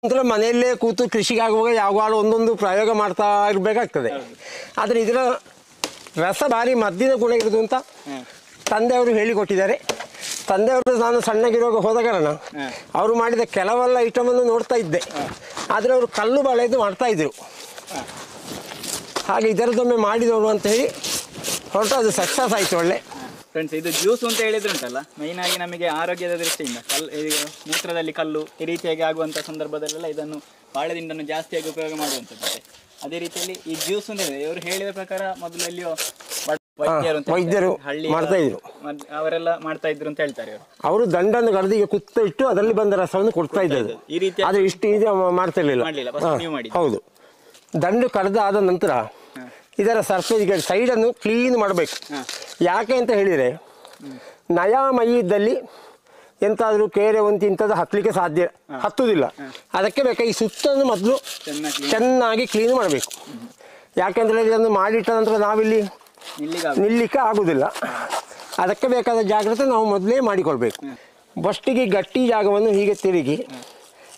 ನಂತರ ಮನೆಯಲ್ಲೇ ಕೂತು ಕೃಷಿಗಾಗುವಾಗ ಯಾವಾಗಲೂ ಒಂದೊಂದು ಪ್ರಯೋಗ ಮಾಡ್ತಾ ಇರಬೇಕಾಗ್ತದೆ. ಆದರೆ ಇದರ ರಸ ಭಾರಿ ಮದ್ದಿನ ಗುಣ ಇರೋದು ಅಂತ ತಂದೆಯವರು ಹೇಳಿಕೊಟ್ಟಿದ್ದಾರೆ. ತಂದೆಯವರು ನಾನು ಸಣ್ಣಗಿರುವಾಗ ಹೋದ ಕಾರಣ ಅವರು ಮಾಡಿದ ಕೆಲವೆಲ್ಲ ಐಟಮನ್ನು ನೋಡ್ತಾ ಇದ್ದೆ. ಆದರೆ ಅವರು ಕಲ್ಲು ಬಾಳೆದು ಮಾಡ್ತಾಯಿದ್ರು. ಹಾಗೆ ಇದರದೊಮ್ಮೆ ಮಾಡಿ ನೋಡು ಅಂತ ಹೇಳಿ ಹೊರಟು ಅದು ಸಕ್ಸಸ್ ಆಯಿತು. ಒಳ್ಳೆ ಫ್ರೆಂಡ್ಸ್, ಇದು ಜ್ಯೂಸ್ ಅಂತ ಹೇಳಿದ್ರುಂಟಲ್ಲ, ಮೈನಾಗಿ ನಮಗೆ ಆರೋಗ್ಯದ ದೃಷ್ಟಿಯಿಂದ ಮೂತ್ರದಲ್ಲಿ ಕಲ್ಲು ಈ ರೀತಿಯಾಗಿ ಆಗುವಂಥ ಸಂದರ್ಭದಲ್ಲೆಲ್ಲ ಇದನ್ನು ಬಾಳೆದಿಂಡನ್ನು ಜಾಸ್ತಿಯಾಗಿ ಉಪಯೋಗ ಮಾಡುವಂಥದ್ದು. ಅದೇ ರೀತಿಯಲ್ಲಿ ಈ ಜ್ಯೂಸ್ ಅಂತ ಹೇಳಿದ್ರೆ ಇವರು ಹೇಳಿದ ಪ್ರಕಾರ ಮೊದಲು ಎಲ್ಲಿಯೋ ವೈದ್ಯರು ಮಾಡ್ತಾ ಇದ್ರು, ಅವರೆಲ್ಲ ಮಾಡ್ತಾ ಇದ್ರು ಅಂತ ಹೇಳ್ತಾರೆ. ಅವರು ದಂಡನ್ನು ಗರದಿಗೆ ಕುತ್ತ ಇಟ್ಟು ಅದರಲ್ಲಿ ಬಂದ ರಸವನ್ನು ಕೊಡ್ತಾ ಇದ್ದದ್ದು. ಈ ರೀತಿ ಆದರೆ ಇಷ್ಟು ಇದು ಮಾಡ್ತಾ ಇರಲಿಲ್ಲ. ಹೌದು, ದಂಡು ಕರೆದಾದ ನಂತರ ಇದರ ಸರ್ಫೇಜ್ಗೆ ಸೈಡನ್ನು ಕ್ಲೀನ್ ಮಾಡಬೇಕು. ಯಾಕೆ ಅಂತ ಹೇಳಿದರೆ ನಯಾ ಮೈ ಇದ್ದಲ್ಲಿ ಎಂತಾದರೂ ಕೇರೆ ಒಂತಿ ಇಂಥದ್ದು ಹತ್ತಲಿಕ್ಕೆ ಸಾಧ್ಯ ಹತ್ತುವುದಿಲ್ಲ. ಅದಕ್ಕೆ ಬೇಕಾ ಈ ಸುತ್ತನ್ನು ಮೊದಲು ಚೆನ್ನಾಗಿ ಕ್ಲೀನ್ ಮಾಡಬೇಕು. ಯಾಕೆಂದರೆ ಇದನ್ನು ಮಾಡಿಟ್ಟ ನಂತರ ನಾವಿಲ್ಲಿ ನಿಲ್ಲಿಕ್ಕೆ ಆಗುವುದಿಲ್ಲ. ಅದಕ್ಕೆ ಬೇಕಾದ ಜಾಗ್ರತೆ ನಾವು ಮೊದಲೇ ಮಾಡಿಕೊಳ್ಬೇಕು. ಫಸ್ಟಿಗೆ ಗಟ್ಟಿ ಜಾಗವನ್ನು ಹೀಗೆ ತಿರುಗಿ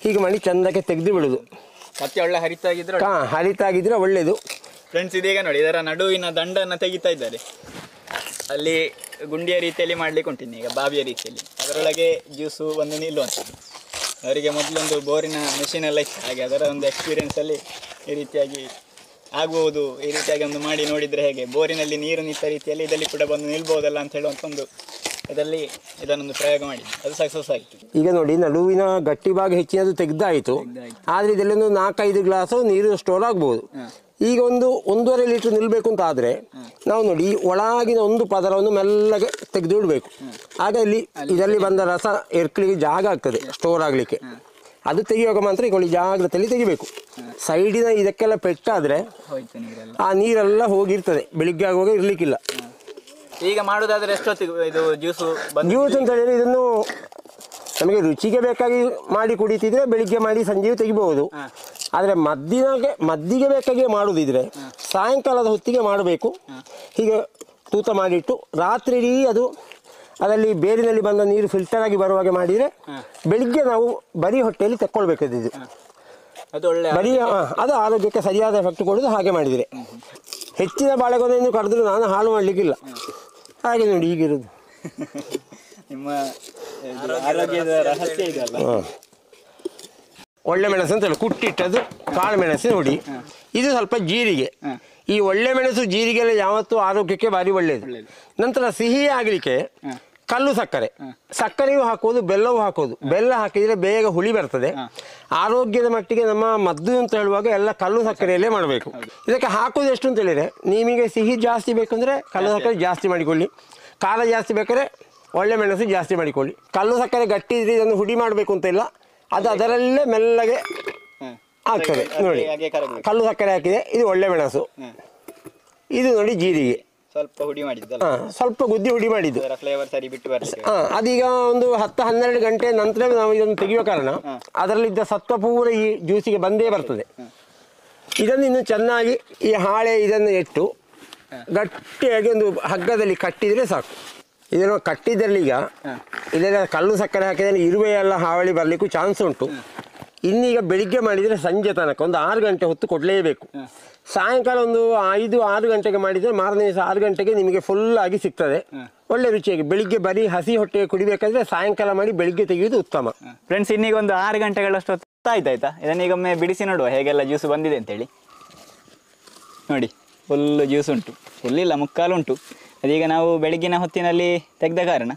ಹೀಗೆ ಮಾಡಿ ಚೆಂದಕ್ಕೆ ತೆಗೆದು ಬಿಡೋದು. ಒಳ್ಳೆ ಹರಿತಾಗಿದ್ರೆ ಒಳ್ಳೆಯದು. ಫ್ರೆಂಡ್ಸ್, ಇದೀಗ ನೋಡಿ ಇದರ ನಡುವಿನ ದಂಡನ್ನು ತೆಗಿತಾ ಇದ್ದಾರೆ. ಅಲ್ಲಿ ಗುಂಡಿಯ ರೀತಿಯಲ್ಲಿ ಮಾಡ್ಲಿಕ್ಕೆ ಉಂಟಿನಿ, ಈಗ ಬಾವಿಯ ರೀತಿಯಲ್ಲಿ ಅದರೊಳಗೆ ಜ್ಯೂಸು ಬಂದು ನಿಲ್ಲುವಂಥದ್ದು. ಅವರಿಗೆ ಮೊದಲೊಂದು ಬೋರಿನ ಮೆಷಿನ್ ಎಲ್ಲ ಇತ್ತು, ಹಾಗೆ ಅದರ ಒಂದು ಎಕ್ಸ್ಪೀರಿಯೆನ್ಸಲ್ಲಿ ಈ ರೀತಿಯಾಗಿ ಆಗ್ಬೋದು, ಈ ರೀತಿಯಾಗಿ ಒಂದು ಮಾಡಿ ನೋಡಿದರೆ ಹೇಗೆ ಬೋರಿನಲ್ಲಿ ನೀರು ನಿಂತ ರೀತಿಯಲ್ಲಿ ಇದರಲ್ಲಿ ಕೂಡ ಬಂದು ನಿಲ್ಬೋದಲ್ಲ ಅಂತ ಹೇಳುವಂಥ ಒಂದು ಇದರಲ್ಲಿ ಇದನ್ನೊಂದು ಪ್ರಯೋಗ ಮಾಡಿ ಅದು ಸಕ್ಸಸ್ ಆಯಿತು. ಈಗ ನೋಡಿ ನಡುವಿನ ಗಟ್ಟಿ ಭಾಗ ಹೆಚ್ಚಿನದು ತೆಗೆದಾಯಿತು. ಆದರೆ ಇದರಲ್ಲಿ ಒಂದು 4-5 ಗ್ಲಾಸು ನೀರು ಸ್ಟೋರ್ ಆಗ್ಬೋದು. ಈಗ 1.5 ಲೀಟ್ರ್ ನಿಲ್ಲಬೇಕು ಅಂತ ಆದರೆ ನಾವು ನೋಡಿ ಒಳಗಿನ ಒಂದು ಪದರವನ್ನು ಮೆಲ್ಲಗೆ ತೆಗೆದು ಇಡಬೇಕು. ಆಗ ಇದರಲ್ಲಿ ಬಂದ ರಸ ಎರ್ಕಲಿಕ್ಕೆ ಜಾಗ ಆಗ್ತದೆ, ಸ್ಟೋರ್ ಆಗಲಿಕ್ಕೆ. ಅದು ತೆಗೆಯುವಾಗ ಮಾತ್ರ ಈಗ ಜಾಗ್ರತೆಯಲ್ಲಿ ತೆಗಿಬೇಕು. ಸೈಡಿನ ಇದಕ್ಕೆಲ್ಲ ಪೆಟ್ಟಾದರೆ ಆ ನೀರೆಲ್ಲ ಹೋಗಿರ್ತದೆ, ಬೆಳಿಗ್ಗೆ ಆಗುವಾಗ ಇರಲಿಕ್ಕಿಲ್ಲ. ಈಗ ಮಾಡೋದಾದ್ರೆ ಎಷ್ಟೊತ್ತಿಗೆ ಇದು ಜ್ಯೂಸ್ ಅಂತ ಹೇಳಿದ್ರೆ ಇದನ್ನು ನಮಗೆ ರುಚಿಗೆ ಬೇಕಾಗಿ ಮಾಡಿ ಕುಡಿತಿದ್ರೆ ಬೆಳಿಗ್ಗೆ ಮಾಡಿ ಸಂಜೆಯೂ ತೆಗಿಬಹುದು. ಆದರೆ ಮದ್ದಿಗೆ ಬೇಕಾಗಿ ಮಾಡುವುದಿದ್ರೆ ಸಾಯಂಕಾಲದ ಹೊತ್ತಿಗೆ ಮಾಡಬೇಕು. ಹೀಗೆ ತೂತ ಮಾಡಿಟ್ಟು ರಾತ್ರಿ ಇಡೀ ಅದರಲ್ಲಿ ಬೇರಿನಲ್ಲಿ ಬಂದ ನೀರು ಫಿಲ್ಟರ್ ಆಗಿ ಬರುವಾಗೆ ಮಾಡಿದರೆ ಬೆಳಿಗ್ಗೆ ನಾವು ಬರೀ ಹೊಟ್ಟೆಯಲ್ಲಿ ತೆಕ್ಕೊಳ್ಬೇಕದು. ಇದು ಬರೀ ಅದು ಆರೋಗ್ಯಕ್ಕೆ ಸರಿಯಾದ ಎಫೆಕ್ಟ್ ಕೊಡೋದು. ಹಾಗೆ ಮಾಡಿದರೆ ಹೆಚ್ಚಿನ ಬಾಳೆಗೊನೆಯನ್ನು ಕರೆದ್ರೂ ನಾನು ಹಾಳು ಮಾಡಲಿಕ್ಕಿಲ್ಲ. ಹಾಗೆ ನೋಡಿ ಹೀಗಿರೋದು ನಿಮ್ಮ ಆರೋಗ್ಯದ ರಹಸ್ಯ ಇದೆಯಲ್ಲ. ಒಳ್ಳೆ ಮೆಣಸು ಅಂತ ಹೇಳಿ ಕುಟ್ಟಿಟ್ಟದ್ದು ಕಾಳು ಮೆಣಸು ನೋಡಿ. ಇದು ಸ್ವಲ್ಪ ಜೀರಿಗೆ. ಈ ಒಳ್ಳೆ ಮೆಣಸು ಜೀರಿಗೆ ಎಲ್ಲ ಯಾವತ್ತೂ ಆರೋಗ್ಯಕ್ಕೆ ಭಾರಿ ಒಳ್ಳೆಯದು. ನಂತರ ಸಿಹಿ ಆಗಲಿಕ್ಕೆ ಕಲ್ಲು ಸಕ್ಕರೆಯೂ ಹಾಕೋದು, ಬೆಲ್ಲವೂ ಹಾಕೋದು. ಬೆಲ್ಲ ಹಾಕಿದರೆ ಬೇಗ ಹುಳಿ ಬರ್ತದೆ. ಆರೋಗ್ಯದ ಮಟ್ಟಿಗೆ ನಮ್ಮ ಮದ್ದು ಅಂತ ಹೇಳುವಾಗ ಎಲ್ಲ ಕಲ್ಲು ಸಕ್ಕರೆಯಲ್ಲೇ ಮಾಡಬೇಕು. ಇದಕ್ಕೆ ಹಾಕೋದು ಎಷ್ಟು ಅಂತ ಹೇಳಿದರೆ ನಿಮಗೆ ಸಿಹಿ ಜಾಸ್ತಿ ಬೇಕು ಅಂದರೆ ಕಲ್ಲು ಸಕ್ಕರೆ ಜಾಸ್ತಿ ಮಾಡಿಕೊಳ್ಳಿ, ಖಾರ ಜಾಸ್ತಿ ಬೇಕಾದ್ರೆ ಒಳ್ಳೆ ಮೆಣಸು ಜಾಸ್ತಿ ಮಾಡಿಕೊಳ್ಳಿ. ಕಲ್ಲು ಸಕ್ಕರೆ ಗಟ್ಟಿ ಇದ್ರೆ ಇದನ್ನು ಹುಡಿ ಮಾಡಬೇಕು ಅಂತ ಇಲ್ಲ, ಅದು ಅದರಲ್ಲೇ ಮೆಲ್ಲಗೆ ಆಗ್ತದೆ. ನೋಡಿ ಕಲ್ಲು ಸಕ್ಕರೆ ಹಾಕಿದೆ, ಇದು ಒಳ್ಳೆ ಮೆಣಸು, ಇದು ನೋಡಿ ಜೀರಿಗೆ ಸ್ವಲ್ಪ ಹುಡಿ ಮಾಡಿದ್ದು, ಸ್ವಲ್ಪ ಗುದ್ದಿ ಹುಡಿ ಮಾಡಿದ್ದು. ಫ್ಲೇವರ್ ಸರಿ ಬಿಟ್ಟು ಬರ್ತದೆ. ಅದೀಗ ಒಂದು 10-12 ಗಂಟೆ ನಂತರ ನಾವು ಇದನ್ನು ತೆಗೆಯುವ ಕಾರಣ ಅದರಲ್ಲಿದ್ದ ಸತ್ವ ಪೂರ ಈ ಜ್ಯೂಸಿಗೆ ಬಂದೇ ಬರ್ತದೆ. ಇದನ್ನು ಇನ್ನು ಚೆನ್ನಾಗಿ ಈ ಹಾಳೆ ಇದನ್ನು ಇಟ್ಟು ಗಟ್ಟಿಯಾಗಿ ಒಂದು ಹಗ್ಗದಲ್ಲಿ ಕಟ್ಟಿದರೆ ಸಾಕು. ಇದನ್ನು ಕಟ್ಟಿದ್ರಲ್ಲಿ ಈಗ ಇದೆಲ್ಲ ಕಲ್ಲು ಸಕ್ಕರೆ ಹಾಕಿದರೆ ಇರುವೆ ಎಲ್ಲ ಹಾವಳಿ ಬರಲಿಕ್ಕೂ ಚಾನ್ಸ್ ಉಂಟು. ಇನ್ನೀಗ ಬೆಳಿಗ್ಗೆ ಮಾಡಿದರೆ ಸಂಜೆ ತನಕ ಒಂದು 6 ಗಂಟೆ ಹೊತ್ತು ಕೊಡಲೇಬೇಕು. ಸಾಯಂಕಾಲ ಒಂದು 5-6 ಗಂಟೆಗೆ ಮಾಡಿದರೆ ಮಾರನೇ ದಿವಸ 6 ಗಂಟೆಗೆ ನಿಮಗೆ ಫುಲ್ ಆಗಿ ಸಿಗ್ತದೆ, ಒಳ್ಳೆ ರುಚಿಯಾಗಿ. ಬೆಳಿಗ್ಗೆ ಬರೀ ಹಸಿ ಹೊಟ್ಟೆಗೆ ಕುಡಿಬೇಕಾದ್ರೆ ಸಾಯಂಕಾಲ ಮಾಡಿ ಬೆಳಿಗ್ಗೆ ತೆಗೆಯುವುದು ಉತ್ತಮ. ಫ್ರೆಂಡ್ಸ್, ಇನ್ನೀಗ ಒಂದು 6 ಗಂಟೆಗಳಷ್ಟು ಆಯ್ತಾಯ್ತಾ. ಇದನ್ನೀಗೊಮ್ಮೆ ಬಿಡಿಸಿ ನೋಡುವ ಹೇಗೆಲ್ಲ ಜ್ಯೂಸ್ ಬಂದಿದೆ ಅಂತೇಳಿ. ನೋಡಿ ಫುಲ್ಲು ಜ್ಯೂಸ್ ಉಂಟು, ಫುಲ್ಲಿಲ್ಲ ಮುಕ್ಕಾಲು ಉಂಟು. ಅದೀಗ ನಾವು ಬೆಳಗಿನ ಹೊತ್ತಿನಲ್ಲಿ ತೆಗೆದ ಕಾರಣ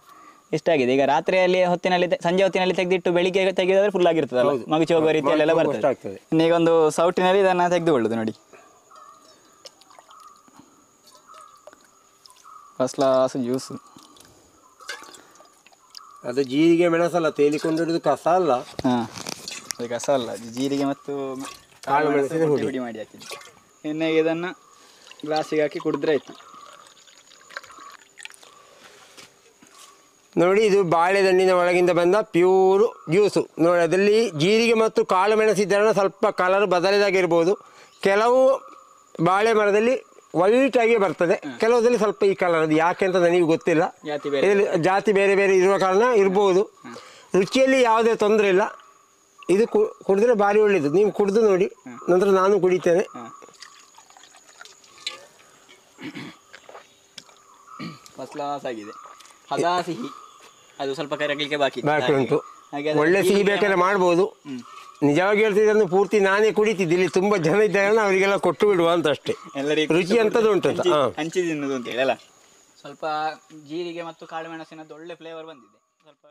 ಇಷ್ಟಾಗಿದೆ. ಈಗ ರಾತ್ರಿಯಲ್ಲಿ ಹೊತ್ತಿನಲ್ಲಿ ಸಂಜೆ ಹೊತ್ತಿನಲ್ಲಿ ತೆಗೆದಿಟ್ಟು ಬೆಳಿಗ್ಗೆ ತೆಗೆದಾದ್ರೆ ಫುಲ್ ಆಗಿರ್ತದಲ್ಲ, ಮಗುಚಿ ಹೋಗುವ ರೀತಿಯಲ್ಲೆಲ್ಲ ಬರ್ತದೆ. ಈಗ ಒಂದು ಸೌಟಿನಲ್ಲಿ ಇದನ್ನು ತೆಗೆದುಕೊಳ್ಳೋದು ನೋಡಿ, ಫಸ್ಟ್ ಕ್ಲಾಸ್ ಜ್ಯೂಸು. ಅದು ಜೀರಿಗೆ ಮೆಣಸಲ್ಲ ತೇಲಿಕೊಂಡಿರೋದು, ಕಸ ಅಲ್ಲ. ಅದು ಕಸ ಅಲ್ಲ, ಜೀರಿಗೆ ಮತ್ತು ಕಾಳು ಮೆಣಸಿನ ಹುಡಿ ಮಾಡಿ ಹಾಕಿದ್ದು. ಇನ್ನು ಇದನ್ನು ಗ್ಲಾಸಿಗೆ ಹಾಕಿ ಕುಡಿದ್ರೆ ಆಯ್ತು. ನೋಡಿ ಇದು ಬಾಳೆದಂಡಿನ ಒಳಗಿಂದ ಬಂದ ಪ್ಯೂರು ಜ್ಯೂಸು ನೋಡಿ. ಅದರಲ್ಲಿ ಜೀರಿಗೆ ಮತ್ತು ಕಾಳು ಮೆಣಸಿದ್ದರೆ ಸ್ವಲ್ಪ ಕಲರ್ ಬದಲಿದಾಗಿರ್ಬೋದು. ಕೆಲವು ಬಾಳೆ ಮರದಲ್ಲಿ ವೈಟ್ ಆಗಿ ಬರ್ತದೆ, ಕೆಲವದಲ್ಲಿ ಸ್ವಲ್ಪ ಈ ಕಲರ್. ಅದು ಯಾಕೆ ಅಂತ ನನಗೆ ಗೊತ್ತಿಲ್ಲ, ಜಾತಿ ಬೇರೆ ಬೇರೆ ಇರುವ ಕಾರಣ ಇರ್ಬೋದು. ರುಚಿಯಲ್ಲಿ ಯಾವುದೇ ತೊಂದರೆ ಇಲ್ಲ. ಇದು ಕುಡಿದ್ರೆ ಭಾರಿ ಒಳ್ಳೇದು. ನೀವು ಕುಡಿದು ನೋಡಿ, ನಂತರ ನಾನು ಕುಡಿತೇನೆ. ಫಸ್ಟ್ ಕ್ಲಾಸ್ ಆಗಿದೆ. ಹದ ಸಿಹಿ, ಅದು ಸ್ವಲ್ಪ ಕರಗಲಿಕ್ಕೆ ಬಾಕಿ ಉಂಟು. ಒಳ್ಳೆ ಸಿಹಿ ಬೇಕಾದ್ರೆ ಮಾಡ್ಬೋದು. ನಿಜವಾಗಿ ಹೇಳ್ತಿದ್ದನ್ನು ಪೂರ್ತಿ ನಾನೇ ಕುಡಿತಿದ್ದೆ. ಇಲ್ಲಿ ತುಂಬಾ ಜನ ಇದ್ದಾರೆ, ಅವರಿಗೆಲ್ಲ ಕೊಟ್ಟು ಬಿಡುವ ಅಂತ ಅಷ್ಟೇ. ಎಲ್ಲರಿಗೂ ರುಚಿ ಅಂತದ್ದು ಉಂಟು ಅಂತ ಹಂಚಿ ತಿನ್ನುದು ಅಂತ ಹೇಳಿ ಅಲ್ಲ. ಸ್ವಲ್ಪ ಜೀರಿಗೆ ಮತ್ತು ಕಾಳು ಮೆಣಸಿನದ್ದು ಒಳ್ಳೆ ಫ್ಲೇವರ್ ಬಂದಿದೆ. ಸ್ವಲ್ಪ